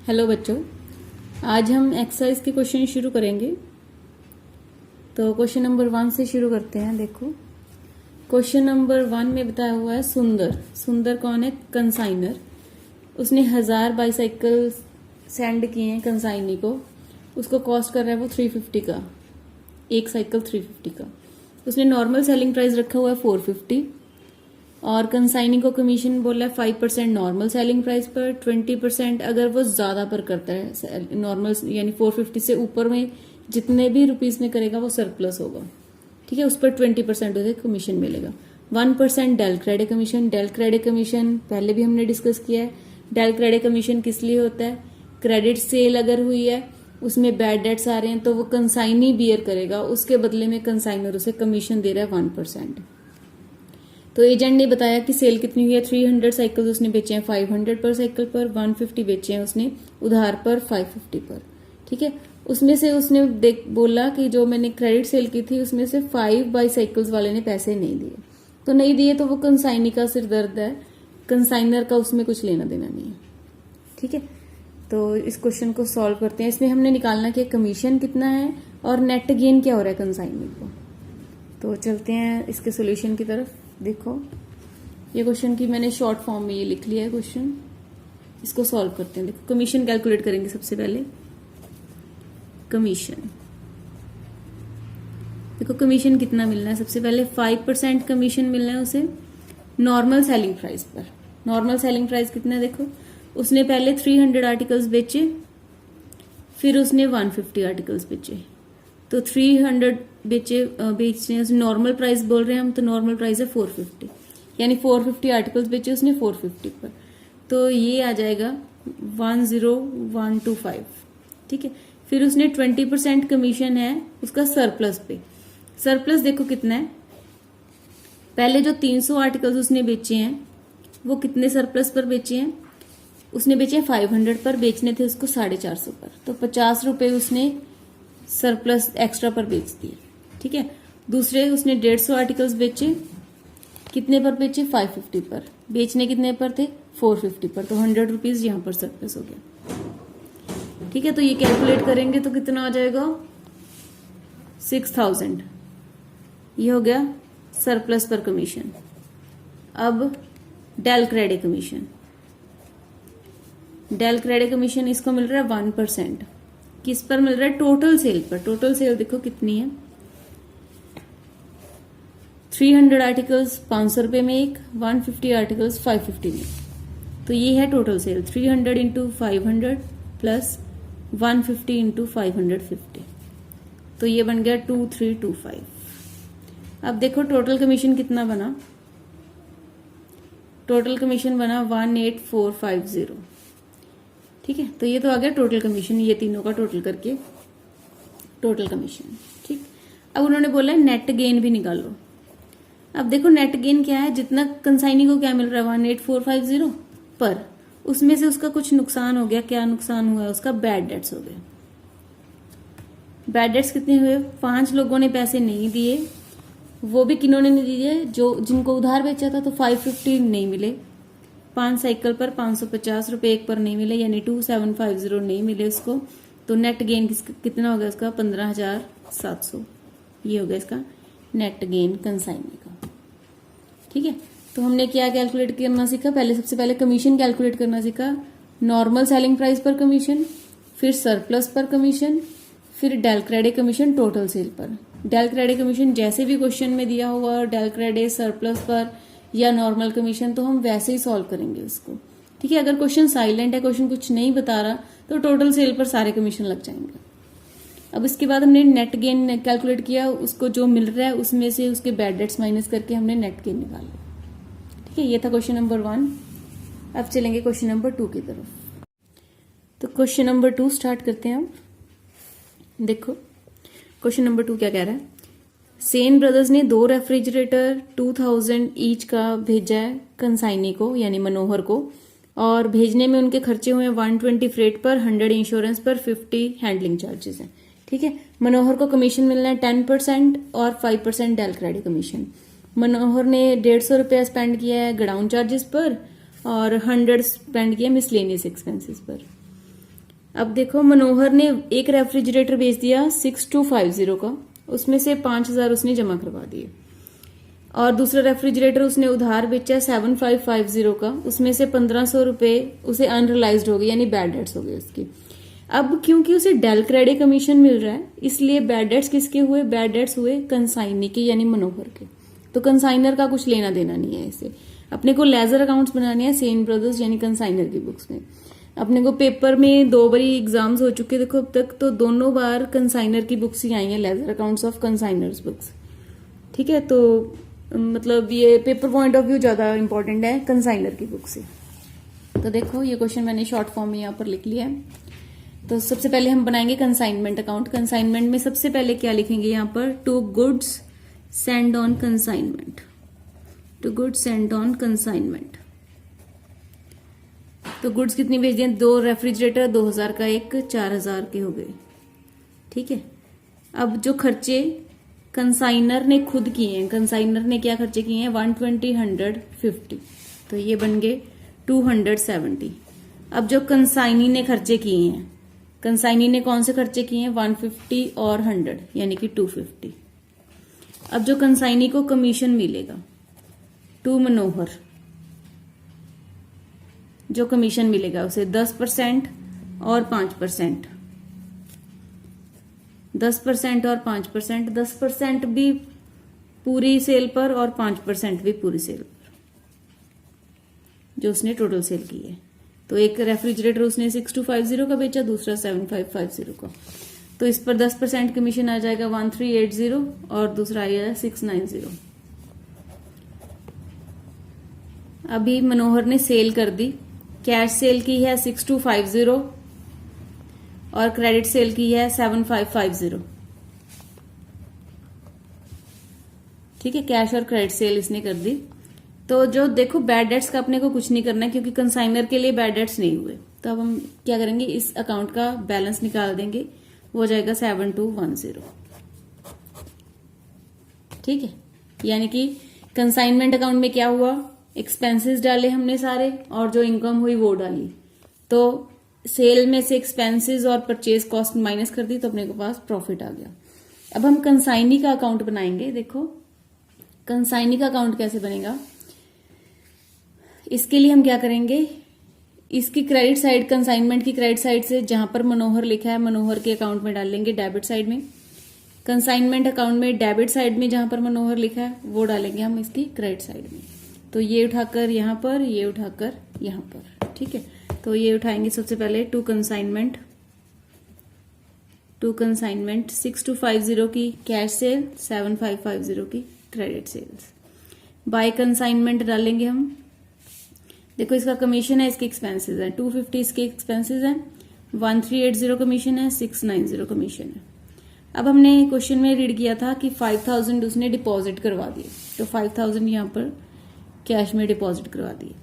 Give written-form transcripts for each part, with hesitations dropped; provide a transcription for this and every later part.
Hello बच्चों, आज हम एक्सरसाइज के क्वेश्चन शुरू करेंगे। तो क्वेश्चन नंबर 1 से शुरू करते हैं। देखो, क्वेश्चन नंबर 1 में बताया हुआ है सुंदर कौन है? कंसाइनर। उसने 1000 बाईसाइकिल सेंड किए हैं कंसाइनी को। उसको कॉस्ट कर रहा है वो 350 का, एक साइकिल 350 का। उसने नॉर्मल सेलिंग प्राइस रखा हुआ है 450 और कंसाइनी को कमीशन बोला है 5% नॉर्मल सेलिंग प्राइस पर, 20% अगर वो ज्यादा पर करता है नॉर्मल, यानी 450 से ऊपर में जितने भी रुपीज में करेगा वो सरप्लस होगा। ठीक है, उस पर 20% उसे कमीशन मिलेगा। 1% del credit commission. Del credit commission पहले भी हमने डिस्कस किया है। डेल क्रेडिट कमीशन किस लिए होता है? क्रेडिट सेल अगर हुई है, उसमें बैड डेट्स आ रहे हैं तो वो कंसाइनी बियर करेगा, उसके बदले में कंसाइनर उसे कमीशन दे रहा है 1%। तो एजेंट ने बताया कि सेल कितनी हुई है, 300 साइकिल्स उसने बेचे हैं 500 पर साइकिल पर, 150 बेचे हैं उसने उधार पर 550 पर। ठीक है, उसमें से उसने बोला कि जो मैंने क्रेडिट सेल की थी उसमें से 5 बाईसाइकिल्स वाले ने पैसे नहीं दिए। तो नहीं दिए तो वो कंसाइनी का सिर दर्द है, कंसाइनर का उसमें कुछ लेना देना नहीं है। ठीक है, तो इस क्वेश्चन को सॉल्व करते हैं। इसमें हमने निकालना कि कमीशन कितना है और नेट गेन क्या हो रहा है कंसाइनी को। तो चलते हैं इसके सोल्यूशन की तरफ। देखो, ये क्वेश्चन की मैंने शॉर्ट फॉर्म में ये लिख लिया है क्वेश्चन। इसको सॉल्व करते हैं। देखो, कमीशन कैलकुलेट करेंगे सबसे पहले। कमीशन, देखो कमीशन कितना मिलना है। सबसे पहले 5% कमीशन मिलना है उसे नॉर्मल सेलिंग प्राइस पर। नॉर्मल सेलिंग प्राइस कितना है? देखो, उसने पहले 300 आर्टिकल्स बेचे, फिर उसने 150 आर्टिकल्स बेचे। तो 300 बेचने नॉर्मल प्राइस बोल रहे हैं हम, तो नॉर्मल प्राइस है 450, यानी 450 आर्टिकल्स बेचे उसने 450 पर। तो ये आ जाएगा 10125। ठीक है, फिर उसने 20% कमीशन है उसका सरप्लस पे। सरप्लस देखो कितना है, पहले जो 300 आर्टिकल्स उसने बेचे हैं वो कितने सरप्लस पर बेचे हैं? उसने बेचे 500 पर, बेचने थे उसको 450 पर, तो 50 रुपए उसने सरप्लस एक्स्ट्रा पर बेच दिए। ठीक है, दूसरे उसने 150 आर्टिकल्स बेचे, कितने पर बेचे? 550 पर, बेचने कितने पर थे? 450 पर, तो 100 रुपीज यहां पर सरप्लस हो गया। ठीक है, तो ये कैलकुलेट करेंगे तो कितना आ जाएगा? 6000। ये हो गया सरप्लस पर कमीशन। अब del credit commission. Del credit commission इसको मिल रहा है 1%। किस पर मिल रहा है? टोटल सेल पर। टोटल सेल देखो कितनी है, 300 आर्टिकल्स 500 रुपए में एक, 150 आर्टिकल्स 550 में। तो ये है total sale, 300 into 500 plus 150 into 550। तो ये बन गया 2325। अब देखो टोटल कमीशन कितना बना। टोटल कमीशन बना 18450। ठीक है, तो ये तो आ गया टोटल कमीशन, ये तीनों का टोटल करके टोटल कमीशन। ठीक, अब उन्होंने बोला है नेट गेन भी निकालो। अब देखो नेट गेन क्या है, जितना कंसाइनी को क्या मिल रहा है 18450 पर, उसमें से उसका कुछ नुकसान हो गया। क्या नुकसान हुआ है उसका? बैड डेट्स हो गए। बैड डेट्स कितने हुए? 5 लोगों ने पैसे नहीं दिए। वो भी किन्होंने नहीं दिए? जो जिनको उधार बेचा था, तो 550 नहीं मिले। 5 साइकिल पर 550 रुपए एक पर नहीं मिले, यानी 2750 नहीं मिले उसको। तो नेट गेन कितना हो गया उसका? 15700। ये हो गया इसका नेट गेन कंसाइनी का। ठीक है, तो हमने क्या कैलकुलेट करना सीखा? पहले सबसे पहले कमीशन कैलकुलेट करना सीखा। नॉर्मल सेलिंग प्राइस पर कमीशन, फिर सरप्लस पर कमीशन, फिर del credit commission total sale पर। डेल क्रेडिट कमीशन जैसे भी क्वेश्चन में दिया हुआ, डेल क्रेडिट सरप्लस पर या नॉर्मल कमीशन, तो हम वैसे ही सॉल्व करेंगे उसको। ठीक है, अगर क्वेश्चन साइलेंट है, क्वेश्चन कुछ नहीं बता रहा, तो टोटल सेल पर सारे कमीशन लग जाएंगे। अब इसके बाद हमने नेट गेन कैलकुलेट किया, उसको जो मिल रहा है उसमें से उसके बैड डेट्स माइनस करके हमने नेट गेन निकाला। ठीक है, ये था क्वेश्चन नंबर 1। अब चलेंगे क्वेश्चन नंबर 2 की तरफ। तो क्वेश्चन नंबर 2 स्टार्ट करते हैं हम। देखो क्वेश्चन नंबर 2 क्या कह रहा है। सेन ब्रदर्स ने 2 रेफ्रिजरेटर 2000 ईच का भेजा है कंसाइनी को, यानी मनोहर को, और भेजने में उनके खर्चे हुए 120 फ्रेट पर, 100 इंश्योरेंस पर, 50 हैंडलिंग चार्जेस हैं। ठीक है, मनोहर को कमीशन मिलना है 10% और 5% डेल क्रेडिट कमीशन। मनोहर ने 150 रुपया स्पेंड किया है गडाउन चार्जेस पर और 100 स्पेंड किया मिसलेनियस एक्सपेंसेस पर। अब देखो मनोहर ने एक रेफ्रिजरेटर बेच दिया 6250 का, उसमें से 5000 उसने जमा करवा दिए। और दूसरा रेफ्रिजरेटर उसने उधार बेचा 7550 का, उसमें से 1500 रुपए उसे अनरियलाइज्ड हो गए, यानी बैड डेट्स हो गए उसकी। अब क्योंकि उसे डेल क्रेडिट कमीशन मिल रहा है, इसलिए बैड डेट्स किसके हुए? बैड डेट्स हुए कंसाइनी के, यानी मनोहर के। तो कंसाइनर का कुछ लेना देना नहीं है इसे। अपने को लेजर अकाउंट्स बनाने हैं सेन ब्रदर्स यानी कंसाइनर की बुक्स में। अपने को पेपर में 2 बारी एग्जाम्स हो चुके देखो अब तक, तो दोनों बार कंसाइनर की बुक्स ही आई हैं, ledger accounts of consignors books. ठीक है, तो मतलब ये पेपर पॉइंट ऑफ व्यू ज्यादा इंपॉर्टेंट है कंसाइनर की बुक से। तो देखो ये क्वेश्चन मैंने शॉर्ट फॉर्म में यहाँ पर लिख लिया है। तो सबसे पहले हम बनाएंगे कंसाइनमेंट अकाउंट। कंसाइनमेंट में सबसे पहले क्या लिखेंगे यहाँ पर? To goods send on consignment, to goods send on consignment. तो गुड्स कितनी भेज दिए? 2 रेफ्रिजरेटर, 2000 का एक, 4000 के हो गए। ठीक है, अब जो खर्चे कंसाइनर ने खुद किए हैं, कंसाइनर ने क्या खर्चे किए हैं? 120, 100, 50, तो ये बन गए 270। अब जो कंसाइनी ने खर्चे किए हैं, कंसाइनी ने कौन से खर्चे किए हैं? 150 और 100, यानी कि 250। अब जो कंसाइनी को कमीशन मिलेगा टू मनोहर, जो कमीशन मिलेगा उसे 10% और 5%, 10% और 5%, 10% भी पूरी सेल पर और 5% भी पूरी सेल पर, जो उसने टोटल सेल की है। तो एक रेफ्रिजरेटर उसने 6250 का बेचा, दूसरा 7550 का, तो इस पर 10% कमीशन आ जाएगा 1380 और दूसरा आएगा 690। अभी मनोहर ने सेल कर दी, कैश सेल की है 6250 और क्रेडिट सेल की है 7550। ठीक है, कैश और क्रेडिट सेल इसने कर दी। तो जो देखो बैड डेट्स का अपने को कुछ नहीं करना है, क्योंकि कंसाइनर के लिए बैड डेट्स नहीं हुए। तो अब हम क्या करेंगे? इस अकाउंट का बैलेंस निकाल देंगे, वो हो जाएगा 7210। ठीक है, यानी कि कंसाइनमेंट अकाउंट में क्या हुआ? एक्सपेंसेस डाले हमने सारे और जो इनकम हुई वो डाली। तो सेल में से एक्सपेंसेस और परचेज कॉस्ट माइनस कर दी, तो अपने के पास प्रॉफिट आ गया। अब हम कंसाइनी का अकाउंट बनाएंगे। देखो कंसाइनी का अकाउंट कैसे बनेगा, इसके लिए हम क्या करेंगे? इसकी क्रेडिट साइड, कंसाइनमेंट की क्रेडिट साइड से जहां पर मनोहर लिखा है, मनोहर के अकाउंट में डाल लेंगे डेबिट साइड में। कंसाइनमेंट अकाउंट में डेबिट साइड में जहां पर मनोहर लिखा है वो डालेंगे हम इसकी क्रेडिट साइड में। तो ये उठाकर यहां पर, ये उठाकर यहां पर। ठीक है, तो ये उठाएंगे सबसे पहले टू कंसाइनमेंट 6250 की कैश सेल, 7550 की क्रेडिट सेल्स। बाय कंसाइनमेंट डालेंगे हम। देखो इसका कमीशन है, इसके एक्सपेंसेस है 250, इसके एक्सपेंसेस हैं 1380 कमीशन है, 690 कमीशन है। अब हमने क्वेश्चन में रीड किया था कि 5000 उसने डिपॉजिट करवा दिए, तो 5000 यहाँ पर कैश में डिपॉजिट करवा दिए।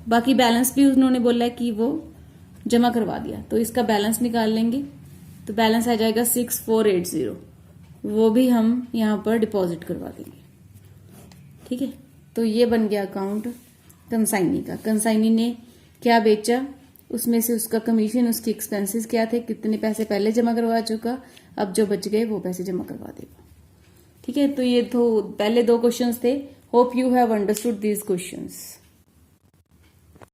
बाकी बैलेंस भी उन्होंने बोला है कि वो जमा करवा दिया, तो इसका बैलेंस निकाल लेंगे। तो बैलेंस आ जाएगा 6480, वो भी हम यहाँ पर डिपॉजिट करवा देंगे। ठीक है, तो ये बन गया अकाउंट कंसाइनी का। कंसाइनी ने क्या बेचा, उसमें से उसका कमीशन, उसके एक्सपेंसेस क्या थे, कितने पैसे पहले जमा करवा चुका, अब जो बच गए वो पैसे जमा करवा देगा। ठीक है, तो ये तो पहले 2 क्वेश्चंस थे। Hope you have understood these questions.